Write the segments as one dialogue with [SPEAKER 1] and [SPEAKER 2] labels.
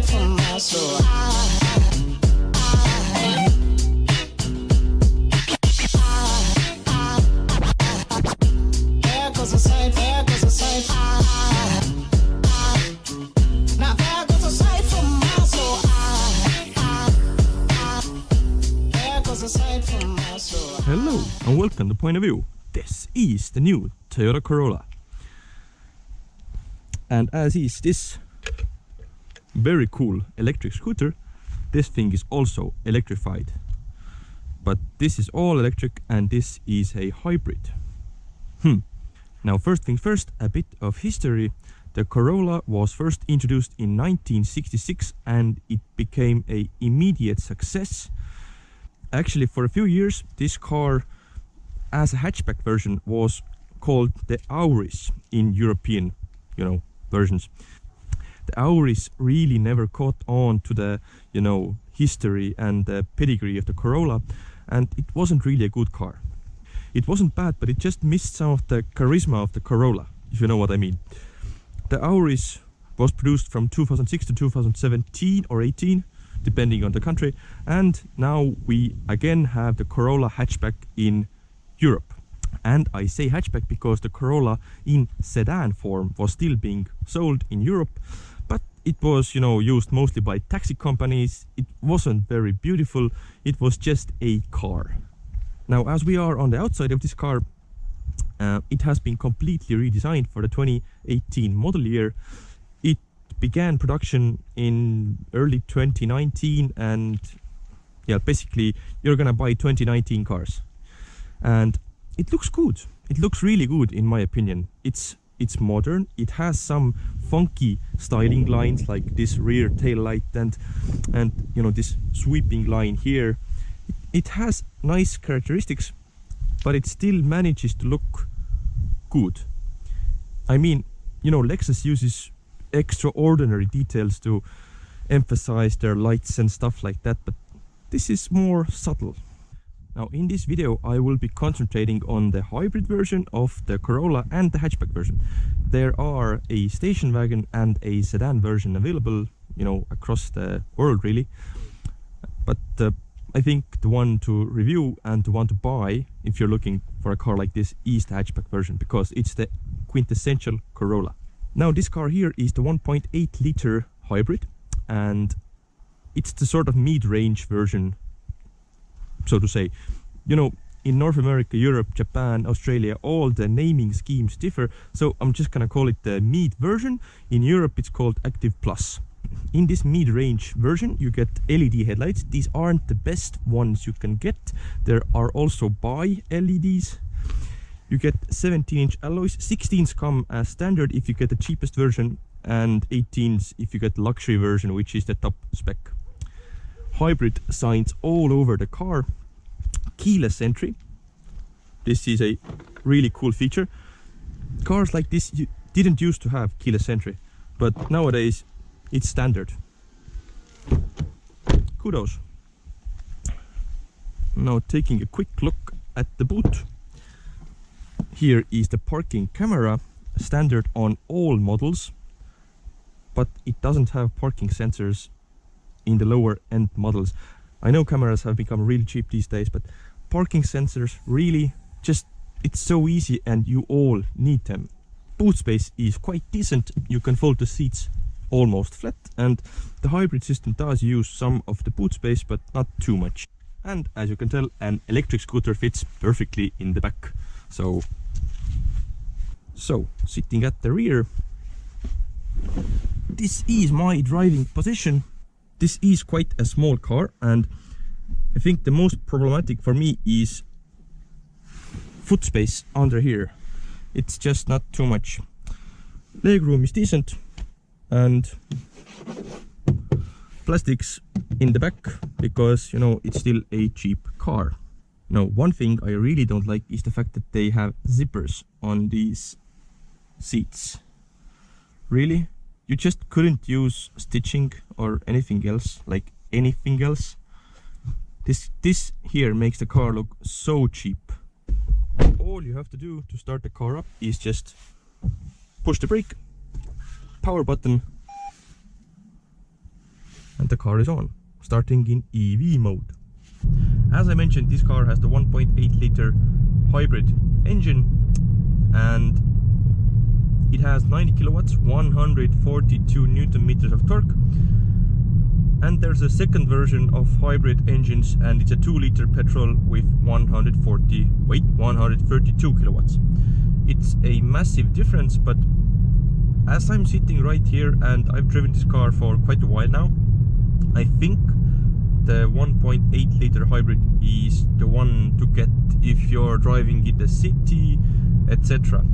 [SPEAKER 1] aside from my soul. There goes a sight, there goes a sight. Now there goes a sight from my soul. There goes a sight from my soul.
[SPEAKER 2] Hello and welcome to Point of View. This is the new Toyota Corolla. And as is this very cool electric scooter, this thing is also electrified. But this is all electric and this is a hybrid. Now first things first, a bit of history. The Corolla was first introduced in 1966 and it became an immediate success. Actually, for a few years this car as a hatchback version was called the Auris in European, versions. The Auris really never caught on to the, history and the pedigree of the Corolla, and it wasn't really a good car. It wasn't bad, but it just missed some of the charisma of the Corolla, if you know what I mean. The Auris was produced from 2006 to 2017 or 18, depending on the country, and now we again have the Corolla hatchback in Europe. And I say hatchback because the Corolla in sedan form was still being sold in Europe, but it was, used mostly by taxi companies. It wasn't very beautiful, it was just a car. Now, as we are on the outside of this car, it has been completely redesigned for the 2018 model year. It began production in early 2019 and basically you're gonna buy 2019 cars. And it looks good. It looks really good in my opinion. It's modern. It has some funky styling lines like this rear tail light and this sweeping line here. It has nice characteristics, but it still manages to look good. I mean, Lexus uses extraordinary details to emphasize their lights and stuff like that, but this is more subtle. Now in this video I will be concentrating on the hybrid version of the Corolla and the hatchback version. There are a station wagon and a sedan version available, across the world really. But I think the one to review and the one to buy if you're looking for a car like this is the hatchback version, because it's the quintessential Corolla. Now this car here is the 1.8 liter hybrid, and it's the sort of mid-range version, so to say. In North America, Europe, Japan, Australia, all the naming schemes differ, so I'm just gonna call it the mid version. In Europe it's called Active Plus. In this mid-range version you get LED headlights. These aren't the best ones you can get. There are also bi-LEDs. You get 17-inch alloys. 16s come as standard if you get the cheapest version, and 18s if you get the luxury version, which is the top spec. Hybrid signs all over the car. Keyless entry. This is a really cool feature. Cars like this didn't used to have keyless entry, but nowadays it's standard. Kudos. Now taking a quick look at the boot. Here is the parking camera, standard on all models, but it doesn't have parking sensors in the lower end models. I know cameras have become really cheap these days, but parking sensors really it's so easy and you all need them. Boot space is quite decent. You can fold the seats almost flat, and the hybrid system does use some of the boot space, but not too much. And as you can tell, an electric scooter fits perfectly in the back. So sitting at the rear, this is my driving position. This is quite a small car, and I think the most problematic for me is foot space under here. It's just not too much. Legroom is decent, and plastics in the back because it's still a cheap car. Now one thing I really don't like is the fact that they have zippers on these seats. Really? You just couldn't use stitching or anything else, like anything else? This here makes the car look so cheap. All you have to do to start the car up is just push the brake, power button, And the car is on, starting in EV mode. As I mentioned, this car has the 1.8 liter hybrid engine, and it has 90 kilowatts, 142 Newton meters of torque. And there's a second version of hybrid engines, and it's a 2 liter petrol with 132 kilowatts. It's a massive difference, but as I'm sitting right here and I've driven this car for quite a while now, I think the 1.8 liter hybrid is the one to get if you're driving in the city, etc.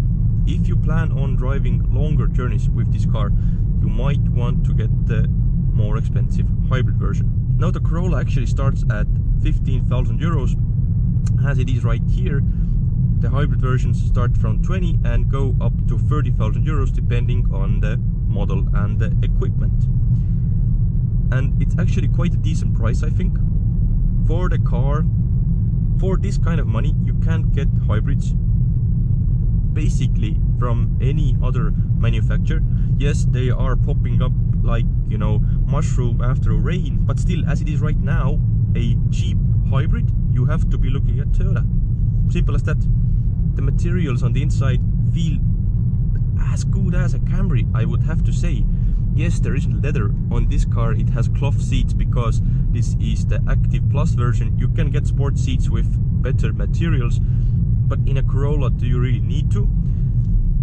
[SPEAKER 2] If you plan on driving longer journeys with this car, you might want to get the more expensive hybrid version. Now the Corolla actually starts at 15,000 euros, as it is right here. The hybrid versions start from 20 and go up to 30,000 euros depending on the model and the equipment. And it's actually quite a decent price, I think, for the car. For this kind of money you can't get hybrids basically from any other manufacturer. Yes, they are popping up like, you know, mushroom after a rain, but still, as it is right now, a cheap hybrid, you have to be looking at Toyota. Simple as that. The materials on the inside feel as good as a Camry, I would have to say. Yes, there isn't leather on this car, it has cloth seats because this is the Active Plus version. You can get sport seats with better materials, but in a Corolla, do you really need to?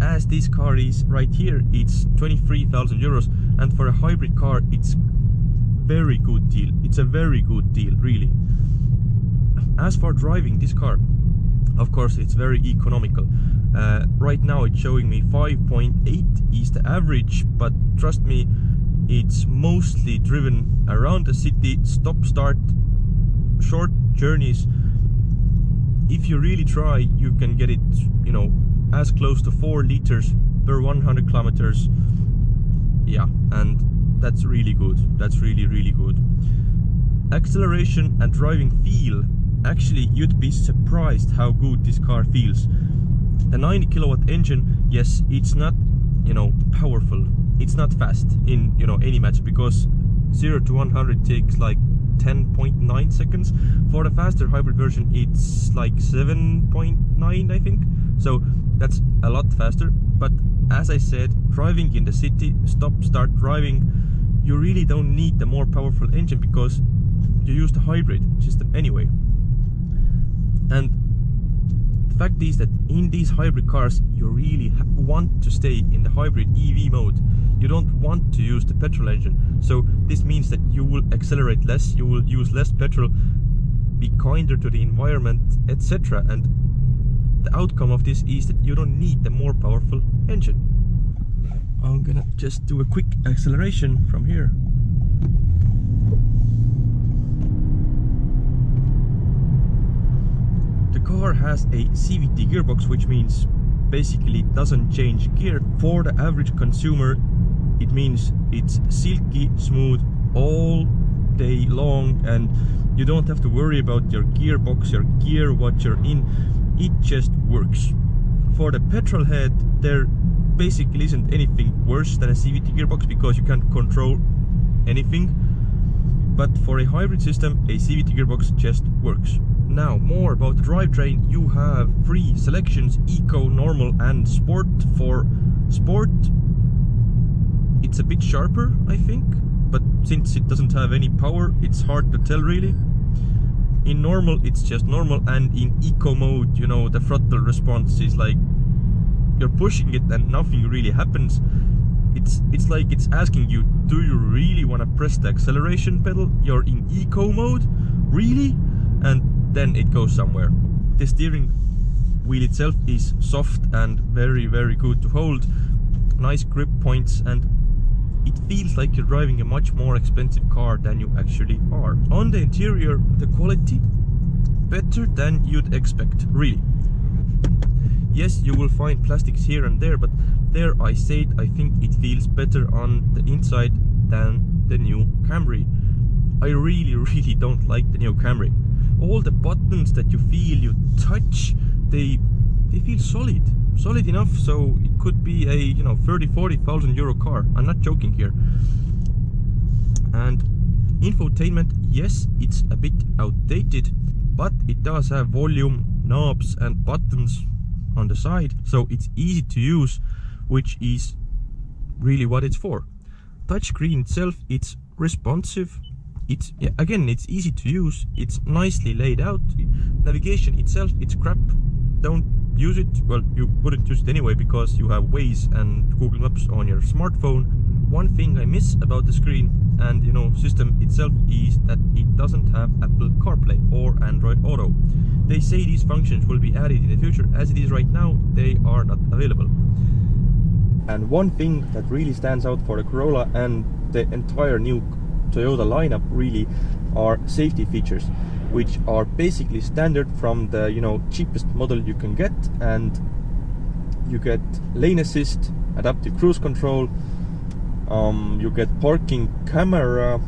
[SPEAKER 2] As this car is right here, it's 23,000 euros, and for a hybrid car, it's very good deal. It's a very good deal, really. As for driving this car, of course, it's very economical. Right now it's showing me 5.8 is the average, but trust me, it's mostly driven around the city, stop-start, short journeys. If you really try, you can get it, you know, as close to 4 liters per 100 kilometers. Yeah, and that's really good. That's really, really good. Acceleration and driving feel. Actually, you'd be surprised how good this car feels. The 90 kilowatt engine, yes, it's not, you know, powerful. It's not fast in, you know, any match, because 0 to 100 takes like 10.9 seconds. For the faster hybrid version, it's like 7.9, I think. So that's a lot faster. But as I said, driving in the city, stop-start driving, you really don't need the more powerful engine because you use the hybrid system anyway. And the fact is that in these hybrid cars, you really want to stay in the hybrid EV mode. You don't want to use the petrol engine. So this means that you will accelerate less, you will use less petrol, be kinder to the environment, etc. And the outcome of this is that you don't need the more powerful engine. I'm gonna just do a quick acceleration from here. The car has a CVT gearbox, which means basically it doesn't change gear. For the average consumer, it means it's silky smooth all day long, and you don't have to worry about your gearbox, your gear, what you're in. It just works. For the petrol head, there basically isn't anything worse than a CVT gearbox because you can't control anything. But for a hybrid system, a CVT gearbox just works. Now, more about the drivetrain. You have 3 selections: Eco, Normal and Sport. For Sport, it's a bit sharper, I think, but since it doesn't have any power, it's hard to tell really. In Normal, it's just normal, and in Eco mode, you know, the throttle response is like you're pushing it and nothing really happens. It's like it's asking you, do you really want to press the acceleration pedal? You're in Eco mode? Really? And then it goes somewhere. The steering wheel itself is soft and very, very good to hold. Nice grip points, and it feels like you're driving a much more expensive car than you actually are. On the interior, the quality, better than you'd expect, really. Yes, you will find plastics here and there, but there I said I think it feels better on the inside than the new Camry. I really don't like the new Camry. All the buttons that you feel, you touch, they feel solid enough, so it could be a, you know, 30,000–40,000 euro car. I'm not joking here. And Infotainment, yes, it's a bit outdated, but it does have volume knobs and buttons on the side, so it's easy to use, which is really what it's for. Touchscreen itself, it's responsive, it's easy to use, it's nicely laid out. Navigation itself, it's crap, don't use it. Well, you wouldn't use it anyway because you have Waze and Google Maps on your smartphone. One thing I miss about the screen and system itself is that it doesn't have Apple CarPlay or Android Auto. They say these functions will be added in the future. As it is right now, they are not available. And one thing that really stands out for the Corolla and the entire new Toyota lineup really are safety features, which are basically standard from the cheapest model you can get. And you get lane assist, adaptive cruise control, you get parking camera,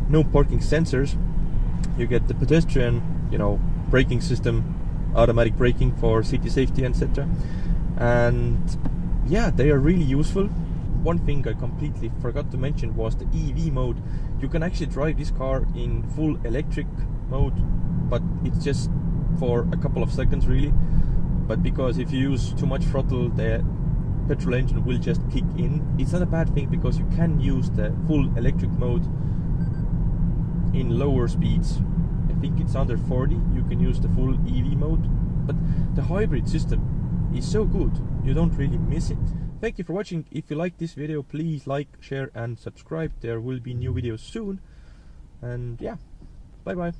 [SPEAKER 2] no parking sensors, you get the pedestrian braking system, automatic braking for city safety, etc. And yeah, they are really useful. One thing I completely forgot to mention was the EV mode. You can actually drive this car in full electric mode, but it's just for a couple of seconds really. But because if you use too much throttle, the petrol engine will just kick in. It's not a bad thing because you can use the full electric mode in lower speeds. I think it's under 40, you can use the full EV mode. But the hybrid system is so good, you don't really miss it. Thank you for watching. If you like this video, please like, share and subscribe. There will be new videos soon. And yeah, bye bye.